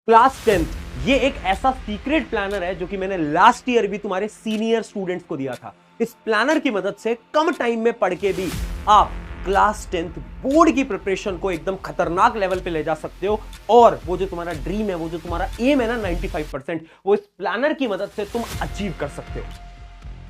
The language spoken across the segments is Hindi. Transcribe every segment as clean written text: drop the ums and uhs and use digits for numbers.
क्लास 10th ये एक ऐसा सीक्रेट प्लानर है जो कि मैंने लास्ट ईयर भी तुम्हारे सीनियर स्टूडेंट्स को दिया था। इस प्लानर की मदद से कम टाइम में पढ़ के भी आप क्लास 10th बोर्ड की प्रिपरेशन को एकदम खतरनाक लेवल पे ले जा सकते हो। और वो जो तुम्हारा ड्रीम है, वो जो तुम्हारा एम है ना 95%, वो इस प्लानर की मदद से तुम अचीव कर सकते हो।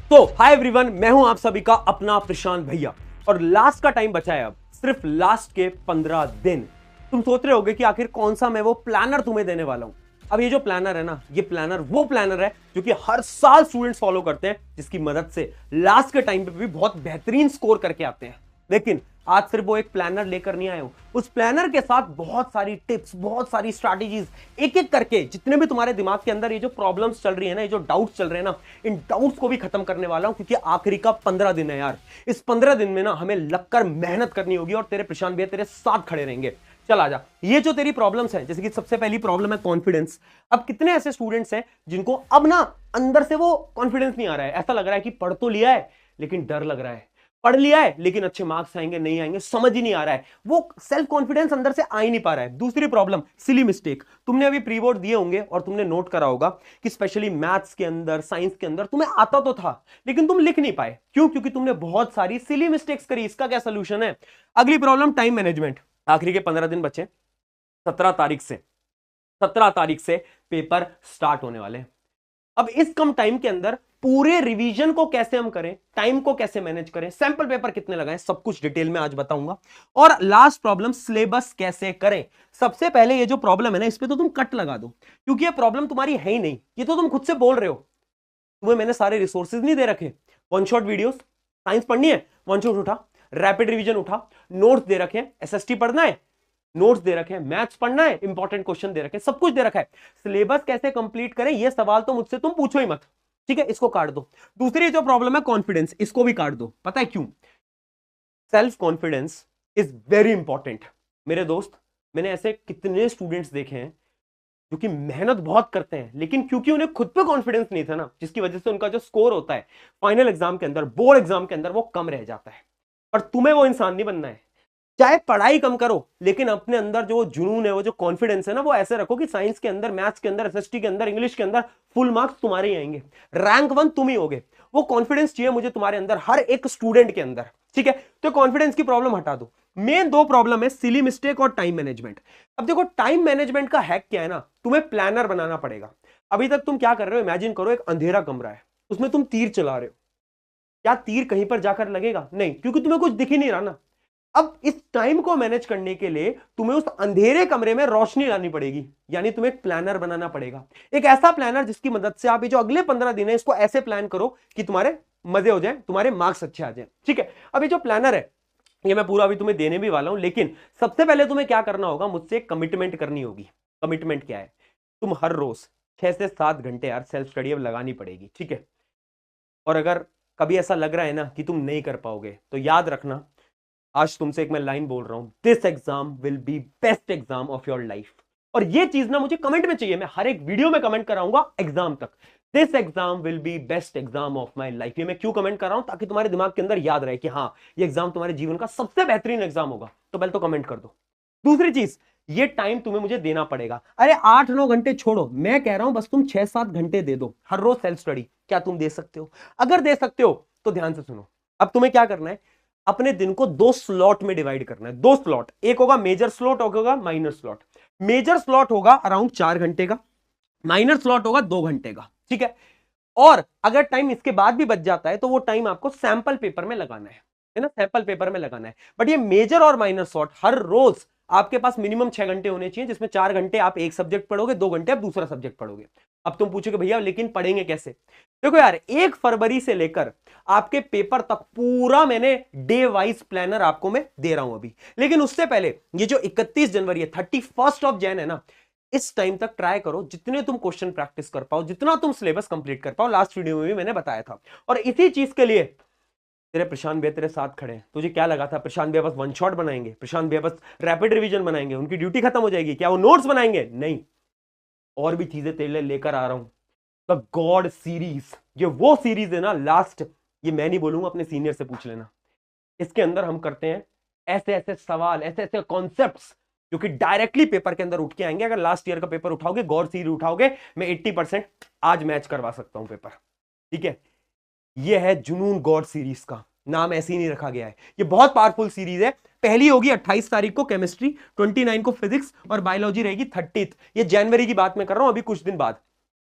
तो हाय एवरीवन, मैं हूं आप सभी का अपना प्रशांत भैया और लास्ट का टाइम बचा है अब सिर्फ लास्ट के 15 दिन। तुम सोच रहे होगे कि आखिर कौन सा मैं वो प्लानर तुम्हें देने वाला हूं। अब ये जो प्लानर है ना, ये प्लानर वो प्लानर है जो कि हर साल स्टूडेंट्स फॉलो करते हैं, जिसकी मदद से लास्ट के टाइम पे भी बहुत बेहतरीन स्कोर करके आते हैं। लेकिन आज सिर्फ वो एक प्लानर लेकर नहीं आए हो, उस प्लानर के साथ बहुत सारी टिप्स, बहुत सारी स्ट्रैटेजीज, एक एक करके जितने भी तुम्हारे दिमाग के अंदर ये जो प्रॉब्लम्स चल रही है ना, ये जो डाउट्स चल रहे हैं ना, इन डाउट्स को भी खत्म करने वाला हूं। क्योंकि आखिरी का 15 दिन है यार। इस 15 दिन में ना हमें लगकर मेहनत करनी होगी और तेरे प्रशांत भैया तेरे साथ खड़े रहेंगे। चल आजा। ये जो तेरी प्रॉब्लम्स हैं, जैसे कि सबसे पहली प्रॉब्लम है कॉन्फिडेंस। अब कितने ऐसे स्टूडेंट्स हैं जिनको अब ना अंदर से वो कॉन्फिडेंस नहीं आ रहा है, ऐसा लग रहा है कि पढ़ तो लिया है लेकिन डर लग रहा है, पढ़ लिया है लेकिन अच्छे मार्क्स आएंगे नहीं आएंगे समझ ही नहीं आ रहा है, वो सेल्फ कॉन्फिडेंस अंदर से आ ही नहीं पा रहा है। दूसरी प्रॉब्लम सिली मिस्टेक। तुमने अभी प्री बोर्ड दिए होंगे और तुमने नोट करा होगा कि स्पेशली मैथ्स के अंदर, साइंस के अंदर तुम्हें आता तो था लेकिन तुम लिख नहीं पाए। क्यों? क्योंकि तुमने बहुत सारी सिली मिस्टेक्स करी। इसका क्या सोल्यूशन है? अगली प्रॉब्लम टाइम मैनेजमेंट। आखिरी के 15 दिन बचे। 17 तारीख से 17 तारीख से पेपर स्टार्ट होने वाले हैं। अब इस कम टाइम के अंदर पूरे रिवीजन को कैसे हम करें, टाइम को कैसे मैनेज करें, सैंपल पेपर कितने लगाएं, सब कुछ डिटेल में आज बताऊंगा। और लास्ट प्रॉब्लम सिलेबस कैसे करें। सबसे पहले ये जो प्रॉब्लम है ना, इस पे तो तुम कट लगा दो, क्योंकि ये प्रॉब्लम तुम्हारी है ही नहीं, ये तो तुम खुद से बोल रहे हो। तुम्हें मैंने सारे रिसोर्सेज नहीं दे रखे। वन शॉट वीडियोस, साइंस पढ़नी है वन शॉट उठा, रैपिड रिवीजन उठा, नोट्स दे रखे, एसएसटी पढ़ना है नोट्स दे रखे हैं, मैथ्स पढ़ना है इंपॉर्टेंट क्वेश्चन दे रखे हैं, सब कुछ दे रखा है। सिलेबस कैसे कंप्लीट करें ये सवाल तो मुझसे तुम पूछो ही मत, ठीक है? इसको काट दो। दूसरी जो प्रॉब्लम है कॉन्फिडेंस, इसको भी काट दो। पता है क्यों? Self confidence is very important मेरे दोस्त। मैंने ऐसे कितने स्टूडेंट्स देखे हैं जो कि मेहनत बहुत करते हैं लेकिन क्योंकि उन्हें खुद पे कॉन्फिडेंस नहीं था ना, जिसकी वजह से उनका जो स्कोर होता है फाइनल एग्जाम के अंदर, बोर्ड एग्जाम के अंदर, वो कम रह जाता है। पर तुम्हें वो इंसान नहीं बनना है। चाहे पढ़ाई कम करो लेकिन अपने अंदर जो जुनून है, वो जो कॉन्फिडेंस है ना, वो ऐसे रखो कि साइंस के अंदर, मैथ्स के अंदर, एसएसटी के अंदर, इंग्लिश के अंदर फुल मार्क्स तुम्हारे ही आएंगे, रैंक 1 तुम ही होगे। वो कॉन्फिडेंस चाहिए मुझे तुम्हारे अंदर, हर एक स्टूडेंट के अंदर, ठीक है? तो कॉन्फिडेंस की प्रॉब्लम हटा दो। मेन दो प्रॉब्लम है सिली मिस्टेक और टाइम मैनेजमेंट। अब देखो, टाइम मैनेजमेंट का हैक क्या है ना, तुम्हें प्लानर बनाना पड़ेगा। अभी तक तुम क्या कर रहे हो? इमेजिन करो एक अंधेरा कमरा है, उसमें तुम तीर चला रहे हो। क्या तीर कहीं पर जाकर लगेगा? नहीं, क्योंकि तुम्हें कुछ दिख ही नहीं रहा ना। अब इस टाइम को मैनेज करने के लिए तुम्हें उस अंधेरे कमरे में रोशनी लानी पड़ेगी, यानी तुम्हें एक प्लानर बनाना पड़ेगा। एक ऐसा प्लानर जिसकी मदद से आप ये जो अगले 15 दिन है, इसको ऐसे प्लान करो कि तुम्हारे मजे हो जाए, तुम्हारे मार्क्स अच्छे आ जाए, ठीक है? अब ये जो प्लानर है, ये मैं पूरा अभी तुम्हें देने भी वाला हूं, लेकिन सबसे पहले तुम्हें क्या करना होगा, मुझसे कमिटमेंट करनी होगी। कमिटमेंट क्या है? तुम हर रोज 6 से 7 घंटे यार सेल्फ स्टडी अब लगानी पड़ेगी, ठीक है? और अगर कभी ऐसा लग रहा है ना कि तुम नहीं कर पाओगे, तो याद रखना, आज तुमसे एक मैं लाइन बोल रहा हूं, this exam will be best exam of your life. और ये चीज ना मुझे कमेंट में चाहिए, मैं हर एक वीडियो में कमेंट कराऊंगा एग्जाम तक, this exam will be best exam of my life. ये मैं क्यों कमेंट कर रहा हूं? ताकि तुम्हारे दिमाग के अंदर याद रहे कि हाँ, ये एग्जाम तुम्हारे जीवन का सबसे बेहतरीन एग्जाम होगा। तो पहले तो कमेंट कर दो। दूसरी चीज, ये टाइम तुम्हें मुझे देना पड़ेगा। अरे 8-9 घंटे छोड़ो, मैं कह रहा हूं बस तुम 6-7 घंटे दे दो हर रोज सेल्फ स्टडी। क्या तुम दे सकते हो? अगर दे सकते हो तो ध्यान से सुनो। अब तुम्हें क्या करना है, अपने दिन को 2 स्लॉट में डिवाइड करना है। 2 स्लॉट, एक होगा मेजर स्लॉट, एक होगा माइनर स्लॉट। मेजर स्लॉट होगा अराउंड 4 घंटे का, माइनर स्लॉट होगा 2 घंटे का, ठीक है? और अगर टाइम इसके बाद भी बच जाता है तो वो टाइम आपको सैंपल पेपर में लगाना है ना, सैंपल पेपर में लगाना है। बट ये मेजर और माइनर स्लॉट हर रोज आपके पास मिनिमम 6 घंटे होने चाहिए, जिसमें 4 घंटे आप एक सब्जेक्ट पढ़ोगे, 2 घंटे आप दूसरा सब्जेक्ट पढ़ोगे। अब तुम पूछोगे भैया लेकिन पढ़ेंगे कैसे? देखो यार, 1 फरवरी से लेकर आपके पेपर तक पूरा मैंने डे वाइज प्लानर आपको मैं दे रहा हूं अभी। लेकिन उससे पहले ये जो 31 जनवरी है, 31st ऑफ जैन है ना, इस टाइम तक ट्राई करो जितने तुम क्वेश्चन प्रैक्टिस कर पाओ, जितना तुम सिलेबस कंप्लीट कर पाओ। लास्ट वीडियो में भी मैंने बताया था। और इसी चीज के लिए तेरे प्रशांत भैया तेरे साथ खड़े हैं। तुझे क्या लगा था प्रशांत भैया बस वन शॉट बनाएंगे, प्रशांत भैया बस रैपिड रिवीजन बनाएंगे, उनकी ड्यूटी खत्म हो जाएगी? क्या वो नोट्स बनाएंगे? नहीं, और भी चीजें तेरे लिए लेकर आ रहा हूं। द गॉड सीरीज, ये वो सीरीज है ना लास्ट, ये मैं नहीं बोलूंगा, अपने सीनियर से पूछ लेना। इसके अंदर हम करते हैं ऐसे ऐसे सवाल, ऐसे ऐसे कॉन्सेप्ट्स जो कि डायरेक्टली पेपर के अंदर उठ के आएंगे। अगर लास्ट ईयर का पेपर उठाओगे, गौर सीरीज उठाओगे, मैं 80% आज मैच करवा सकता हूं पेपर। ठीक है, यह है जुनून गॉड सीरीज का नाम, ऐसे ही नहीं रखा गया है। ये बहुत पावरफुल सीरीज है। पहली होगी 28 तारीख को केमिस्ट्री, 29 को फिजिक्स और बायोलॉजी रहेगी 30। ये जनवरी की बात मैं कर रहा हूं, अभी कुछ दिन बाद।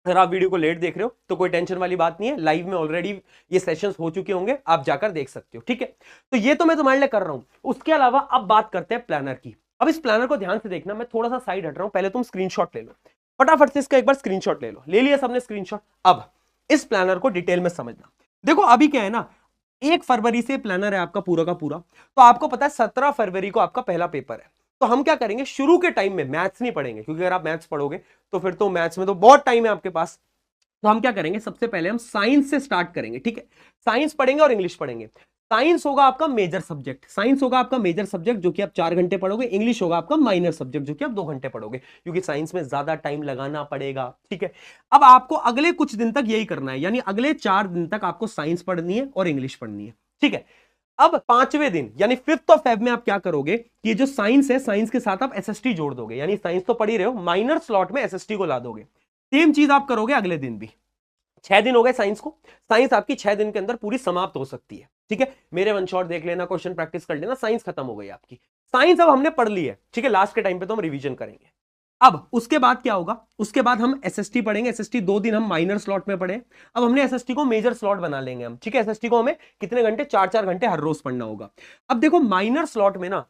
अगर आप वीडियो को लेट देख रहे हो तो कोई टेंशन वाली बात नहीं है, लाइव में ऑलरेडी ये सेशंस हो चुके होंगे, आप जाकर देख सकते हो। ठीक है, तो ये तो मैं तुम्हारे लिए कर रहा हूं। उसके अलावा अब बात करते हैं प्लानर की। अब इस प्लानर को ध्यान से देखना, मैं थोड़ा सा साइड हट रहा हूं, पहले तुम स्क्रीनशॉट ले लो फटाफट से, इसका एक बार स्क्रीनशॉट ले लो। ले लिया सबने स्क्रीनशॉट? अब इस प्लानर को डिटेल में समझना। देखो अभी क्या है ना, 1 फरवरी से प्लानर है आपका पूरा का पूरा, तो आपको पता है 17 फरवरी को आपका पहला पेपर है। तो हम क्या करेंगे, शुरू के टाइम में मैथ्स नहीं पढ़ेंगे, क्योंकि अगर आप मैथ्स पढ़ोगे तो फिर तो मैथ्स में तो बहुत टाइम है आपके पास। तो हम क्या करेंगे, सबसे पहले हम साइंस से स्टार्ट करेंगे। ठीक है, साइंस पढ़ेंगे और इंग्लिश पढ़ेंगे। साइंस होगा आपका मेजर सब्जेक्ट, साइंस होगा आपका मेजर सब्जेक्ट जो कि आप 4 घंटे पढ़ोगे। इंग्लिश होगा आपका माइनर सब्जेक्ट जो कि आप 2 घंटे पढ़ोगे, क्योंकि साइंस में ज्यादा टाइम लगाना पड़ेगा। ठीक है, अब आपको अगले कुछ दिन तक यही करना है, यानी अगले 4 दिन तक आपको साइंस पढ़नी है और इंग्लिश पढ़नी है। ठीक है, अब 5वें दिन यानी 5th ऑफ फेब में आप क्या करोगे कि ये जो साइंस है, साइंस के साथ आप एसएसटी जोड़ दोगे, यानी साइंस तो पढ़ ही रहे हो, माइनर स्लॉट में एसएसटी को ला दोगे। सेम चीज आप करोगे अगले दिन भी। 6 दिन हो गए साइंस को, साइंस आपकी 6 दिन के अंदर पूरी समाप्त हो सकती है। ठीक है, मेरे वन शॉट देख लेना, क्वेश्चन प्रैक्टिस कर लेना, साइंस खत्म हो गई आपकी। साइंस अब हमने पढ़ ली है। ठीक है, लास्ट के टाइम पे तो हम रिवीजन करेंगे। अब उसके बाद क्या होगा, उसके बाद हम एसएसटी पढ़ेंगे। एसएसटी 2 दिन हम माइनर स्लॉट में पढ़े, अब हमने एसएसटी को मेजर स्लॉट बना लेंगे हम। ठीक है, एसएसटी को हमें कितने घंटे, 4-4 घंटे हर रोज पढ़ना होगा। अब देखो माइनर स्लॉट में ना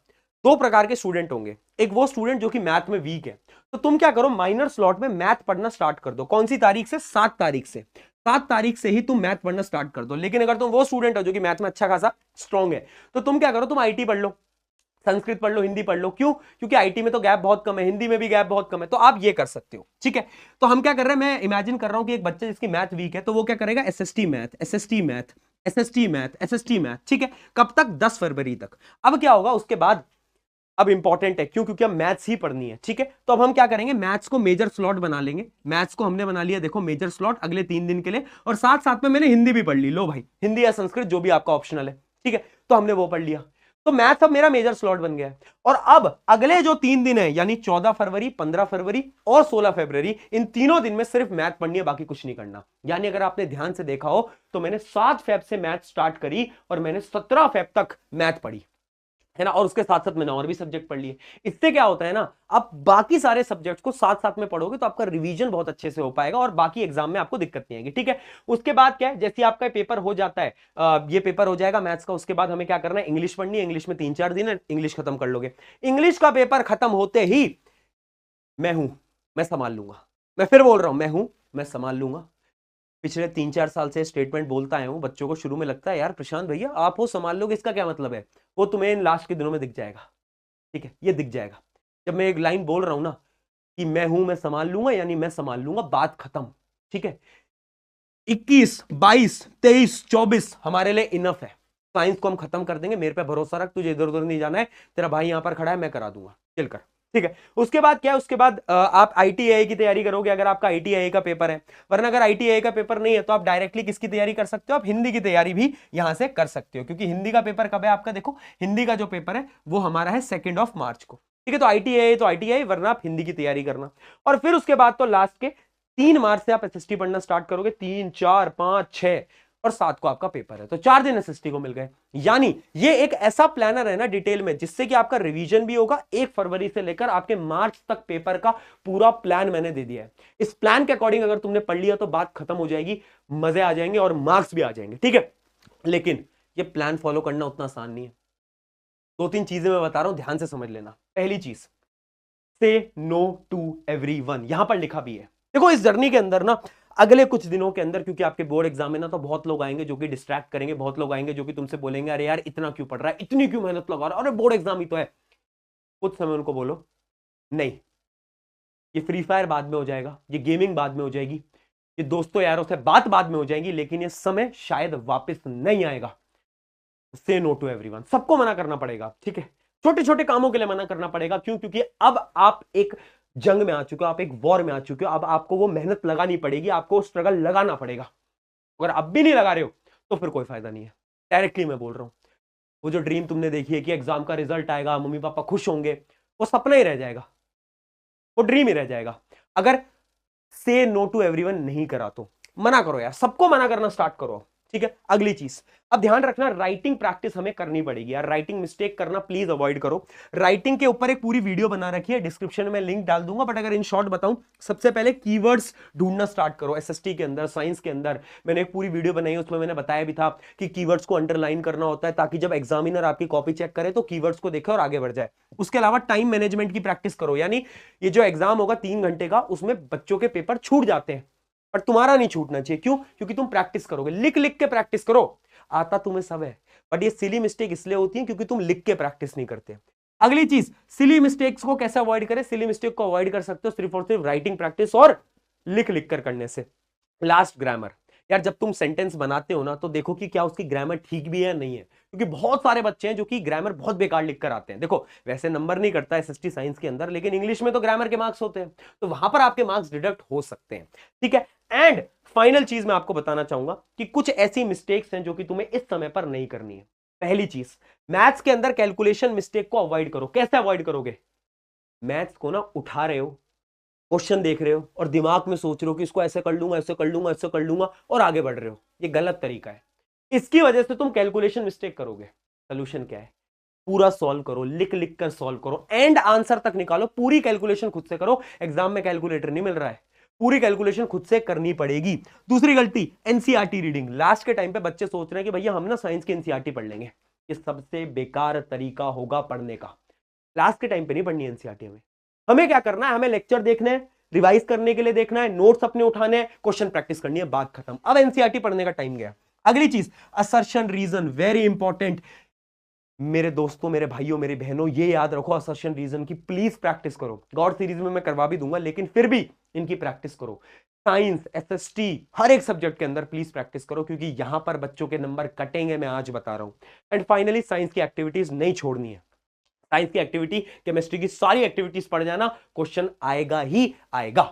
2 प्रकार के स्टूडेंट होंगे। एक वो स्टूडेंट जो कि मैथ में वीक है, तो तुम क्या करो, माइनर स्लॉट में मैथ पढ़ना स्टार्ट कर दो। कौन सी तारीख से? 7 तारीख से। 7 तारीख से ही तुम मैथ पढ़ना स्टार्ट कर दो। लेकिन अगर तुम वो स्टूडेंट हो जो कि मैथ में अच्छा खासा स्ट्रांग है, तो तुम क्या करो, तुम आईटी पढ़ लो, संस्कृत पढ़ लो, हिंदी पढ़ लो। क्यों? क्योंकि आईटी में तो गैप बहुत कम है, हिंदी में भी गैप बहुत कम है, तो आप ये कर सकते हो। ठीक है, तो हम क्या कर रहे हैं, मैं इमेजिन कर रहा हूं कि एक बच्चा जिसकी मैथ वीक है, तो वो क्या करेगा, SST math, SST math, SST math, SST math. ठीक है, कब तक? 10 फरवरी तक। अब क्या होगा उसके बाद, अब इंपॉर्टेंट है, क्यों? क्योंकि अब मैथ्स ही पढ़नी है। ठीक है, तो अब हम क्या करेंगे, मैथ्स को मेजर स्लॉट बना लेंगे। मैथ्स को हमने बना लिया, देखो मेजर स्लॉट अगले 3 दिन के लिए, और साथ साथ में मैंने हिंदी भी पढ़ ली। लो भाई, हिंदी या संस्कृत जो भी आपका ऑप्शनल है। ठीक है, तो हमने वो पढ़ लिया, तो मैथ्स अब मेरा मेजर स्लॉट बन गया है। और अब अगले जो 3 दिन है, यानी 14 फरवरी, 15 फरवरी और 16 फरवरी, इन तीनों दिन में सिर्फ मैथ पढ़नी है, बाकी कुछ नहीं करना। यानी अगर आपने ध्यान से देखा हो तो मैंने 7 फेब से मैथ स्टार्ट करी और मैंने 17 फेब तक मैथ पढ़ी है ना, और उसके साथ साथ मैंने और भी सब्जेक्ट पढ़ लिए। इससे क्या होता है ना, आप बाकी सारे सब्जेक्ट्स को साथ साथ में पढ़ोगे तो आपका रिवीजन बहुत अच्छे से हो पाएगा और बाकी एग्जाम में आपको दिक्कत नहीं आएगी। ठीक है, उसके बाद क्या है, जैसे आपका पेपर हो जाता है, ये पेपर हो जाएगा मैथ्स का, उसके बाद हमें क्या करना है, इंग्लिश पढ़नी है। इंग्लिश में 3-4 दिन है, इंग्लिश खत्म कर लोगे। इंग्लिश का पेपर खत्म होते ही मैं संभाल लूंगा। मैं फिर बोल रहा हूं, मैं संभाल लूंगा। पिछले 3-4 साल से स्टेटमेंट बोलता आया हूं, बच्चों को शुरू में लगता है यार प्रशांत भैया आप हो संभाल लोगे, इसका क्या मतलब है, वो तुम्हें इन लास्ट के दिनों में दिख जाएगा। ठीक है, ये दिख जाएगा जब मैं एक लाइन बोल रहा हूं ना कि मैं संभाल लूंगा, यानी मैं संभाल लूंगा, बात खत्म। ठीक है, 21, 22, 23, 24 हमारे लिए इनफ है। साइंस को हम खत्म कर देंगे, मेरे पे भरोसा रख, तुझे इधर उधर नहीं जाना है, तेरा भाई यहां पर खड़ा है, मैं करा दूंगा, चल कर। ठीक है, उसके बाद क्या है, उसके बाद आप आईटीआई की तैयारी करोगे अगर आपका आईटीआई का पेपर है। वरना अगर आईटीआई का पेपर नहीं है तो आप डायरेक्टली किसकी तैयारी कर सकते हो, आप हिंदी की तैयारी भी यहां से कर सकते हो, क्योंकि हिंदी का पेपर कब है आपका, देखो हिंदी का जो पेपर है वो हमारा है 2 मार्च को। ठीक है, तो आईटीआई, वरना आप हिंदी की तैयारी करना। और फिर उसके बाद तो लास्ट के 3 मार्च से आप एसएसटी पढ़ना स्टार्ट करोगे। 3, 4, 5, 6 और 7 को आपका पेपर है, तो 4 दिन एसएसटी को मिल गए। यानी ये एक ऐसा प्लानर है ना डिटेल में, जिससे कि आपका रिवीजन भी होगा। 1 फरवरी से लेकर आपके मार्च तक पेपर का पूरा प्लान मैंने दे दिया है। इस प्लान के अकॉर्डिंग अगर तुमने पढ़ लिया तो बात खत्म हो जाएगी, मजे आ जाएंगे और मार्क्स भी आ जाएंगे। ठीक है, लेकिन ये प्लान फॉलो करना उतना आसान नहीं है। 2-3 चीजें मैं बता रहा हूं, ध्यान से समझ लेना। पहली चीज, से नो टू एवरीवन, यहां पर लिखा भी है। देखो इस जर्नी के अंदर ना अगले कुछ दिनों के अंदर, क्योंकि आपके बोर्ड एग्जाम है ना, तो बहुत लोग आएंगे जो कि डिस्ट्रैक्ट करेंगे, बहुत लोग आएंगे जो कि तुमसे बोलेंगे अरे यार इतना क्यों पढ़ रहा है, इतनी क्यों मेहनत लगा रहा है, अरे बोर्ड एग्जाम ही तो है। कुछ समय उनको बोलो नहीं, ये फ्री फायर बाद में हो जाएगा, ये गेमिंग बाद में हो जाएगी, ये दोस्तों यारों से बात बाद में हो जाएगी, लेकिन ये समय शायद वापस नहीं आएगा। से नो टू एवरीवन, सबको मना करना पड़ेगा। ठीक है, छोटे छोटे कामों के लिए मना करना पड़ेगा। क्यों? क्योंकि अब आप एक जंग में आ चुके हो, आप एक वॉर में आ चुके हो। अब आपको वो मेहनत लगानी पड़ेगी, आपको स्ट्रगल लगाना पड़ेगा। अगर अब भी नहीं लगा रहे हो तो फिर कोई फायदा नहीं है। डायरेक्टली मैं बोल रहा हूं, वो जो ड्रीम तुमने देखी है कि एग्जाम का रिजल्ट आएगा, मम्मी पापा खुश होंगे, वो सपना ही रह जाएगा, वो ड्रीम ही रह जाएगा। अगर से नो टू एवरीवन नहीं करा तो मना करो यार, सबको मना करना स्टार्ट करो, ठीक है। अगली चीज, अब ध्यान रखना, राइटिंग प्रैक्टिस हमें करनी पड़ेगी यार, राइटिंग मिस्टेक करना प्लीज अवॉइड करो। राइटिंग के ऊपर एक पूरी वीडियो बना रखी है, डिस्क्रिप्शन में लिंक डाल दूंगा, बट अगर इन शॉर्ट बताऊं, सबसे पहले कीवर्ड्स ढूंढना स्टार्ट करो। एसएसटी के अंदर, साइंस के अंदर मैंने एक पूरी वीडियो बनाई है, उसमें मैंने बताया भी था कि कीवर्ड्स को अंडरलाइन करना होता है ताकि जब एग्जामिनर आपकी कॉपी चेक करे तो कीवर्ड्स को देखे और आगे बढ़ जाए। उसके अलावा टाइम मैनेजमेंट की प्रैक्टिस करो, यानी ये जो एग्जाम होगा 3 घंटे का, उसमें बच्चों के पेपर छूट जाते हैं, पर तुम्हारा नहीं छूटना चाहिए। क्यों? क्योंकि तुम प्रैक्टिस करोगे, लिख लिख के प्रैक्टिस करो। आता तुम्हें सब है, बट ये सिली मिस्टेक इसलिए होती है क्योंकि तुम लिख के प्रैक्टिस नहीं करते। अगली चीज, सिली मिस्टेक्स को कैसे अवॉइड करें? सिली मिस्टेक को अवॉइड कर सकते हो सिर्फ और सिर्फ राइटिंग प्रैक्टिस और लिख लिख कर करने से। Last, grammar. यार जब तुम सेंटेंस बनाते हो ना, तो देखो कि क्या उसकी ग्रामर ठीक भी है या नहीं है, क्योंकि बहुत सारे बच्चे हैं जो कि ग्रामर बहुत बेकार लिख कर आते हैं। देखो वैसे नंबर नहीं करता एसएसटी साइंस के अंदर, लेकिन इंग्लिश में तो ग्रामर के मार्क्स होते हैं, तो वहां पर आपके मार्क्स डिडक्ट हो सकते हैं, ठीक है। एंड फाइनल चीज मैं आपको बताना चाहूंगा कि कुछ ऐसी मिस्टेक्स हैं जो कि तुम्हें इस समय पर नहीं करनी है। पहली चीज, मैथ्स के अंदर कैलकुलेशन मिस्टेक को अवॉइड करो। कैसे अवॉइड करोगे? मैथ्स को ना उठा रहे हो, क्वेश्चन देख रहे हो और दिमाग में सोच रहे हो कि इसको ऐसे कर लूंगा, ऐसे कर लूंगा, ऐसे कर लूंगा, और आगे बढ़ रहे हो। ये गलत तरीका है, इसकी वजह से तुम कैलकुलेशन मिस्टेक करोगे। सोल्यूशन क्या है? पूरा सॉल्व करो, लिख लिख कर सॉल्व करो, एंड आंसर तक निकालो, पूरी कैलकुलेशन खुद से करो। एग्जाम में कैलकुलेटर नहीं मिल रहा है, पूरी कैलकुलेशन खुद से करनी पड़ेगी। दूसरी गलती, एनसीईआरटी रीडिंग। लास्ट के टाइम पे बच्चे सोच रहे हैं कि भैया हम ना साइंस की एनसीईआरटी पढ़ लेंगे। ये सबसे बेकार तरीका होगा पढ़ने का। लास्ट के टाइम पे नहीं पढ़नी एनसीईआरटी हमें। हमें क्या करना है? हमें लेक्चर देखने हैं, रिवाइज करने के लिए देखना है, नोट्स अपने उठाने हैं, क्वेश्चन प्रैक्टिस करनी है, बात खत्म। अब एनसीईआरटी पढ़ने का टाइम गया। अगली चीज, असर्शन रीजन, वेरी इंपॉर्टेंट। मेरे दोस्तों, मेरे भाइयों, मेरी बहनों, ये याद रखो, असर्शन रीजन की प्लीज प्रैक्टिस करो। गॉड सीरीज में मैं करवा भी दूंगा, लेकिन फिर भी इनकी प्रैक्टिस करो। साइंस, एसएसटी, हर एक सब्जेक्ट के अंदर प्लीज प्रैक्टिस करो, क्योंकि यहां पर बच्चों के नंबर कटेंगे, मैं आज बता रहा हूं। एंड फाइनली, साइंस की एक्टिविटीज नहीं छोड़नी है। साइंस की एक्टिविटी, केमिस्ट्री की सारी एक्टिविटीज पढ़ जाना, क्वेश्चन आएगा ही आएगा।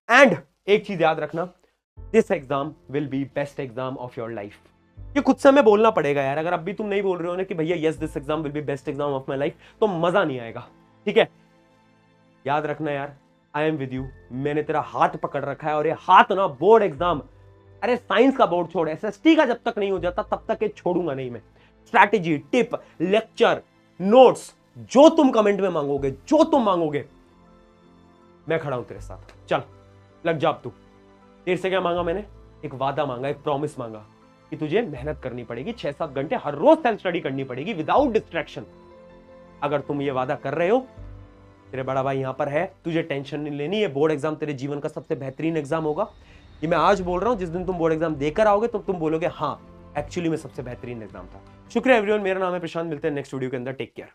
एंड एक चीज याद रखना, this exam will be best exam of your life. ये खुद से हमें बोलना पड़ेगा यार। अगर अब भी तुम नहीं बोल रहे हो ना कि भैया yes this exam will be best exam of my life, तो मजा नहीं आएगा, ठीक है। याद रखना यार, आई एम विद यू। मैंने तेरा हाथ पकड़ रखा है, और ये हाथ ना बोर्ड एग्जाम, अरे साइंस का बोर्ड छोड़, एसएसटी का जब तक नहीं हो जाता तब तक ये छोड़ूंगा नहीं मैं। स्ट्रैटेजी, टिप, लेक्चर, नोट्स, जो तुम कमेंट में मांगोगे, जो तुम मांगोगे, मैं खड़ा हूं तेरे साथ। चल लग जा अब तू। तेरे से क्या मांगा मैंने? एक वादा मांगा, एक प्रॉमिस मांगा कि तुझे मेहनत करनी पड़ेगी, 6-7 घंटे हर रोज सेल्फ स्टडी करनी पड़ेगी विदाउट डिस्ट्रैक्शन। अगर तुम ये वादा कर रहे हो, तेरे बड़ा भाई यहां पर है, तुझे टेंशन नहीं लेनी। ये बोर्ड एग्जाम तेरे जीवन का सबसे बेहतरीन एग्जाम होगा। ये मैं आज बोल रहा हूं, जिस दिन तुम बोर्ड एग्जाम देकर आओगे तो तुम बोलोगे हाँ एक्चुअली में सबसे बेहतरीन एग्जाम था। शुक्रिया एवरीवन, मेरा नाम है प्रशांत, मिलते हैं नेक्स्ट वीडियो के अंदर, टेक केयर।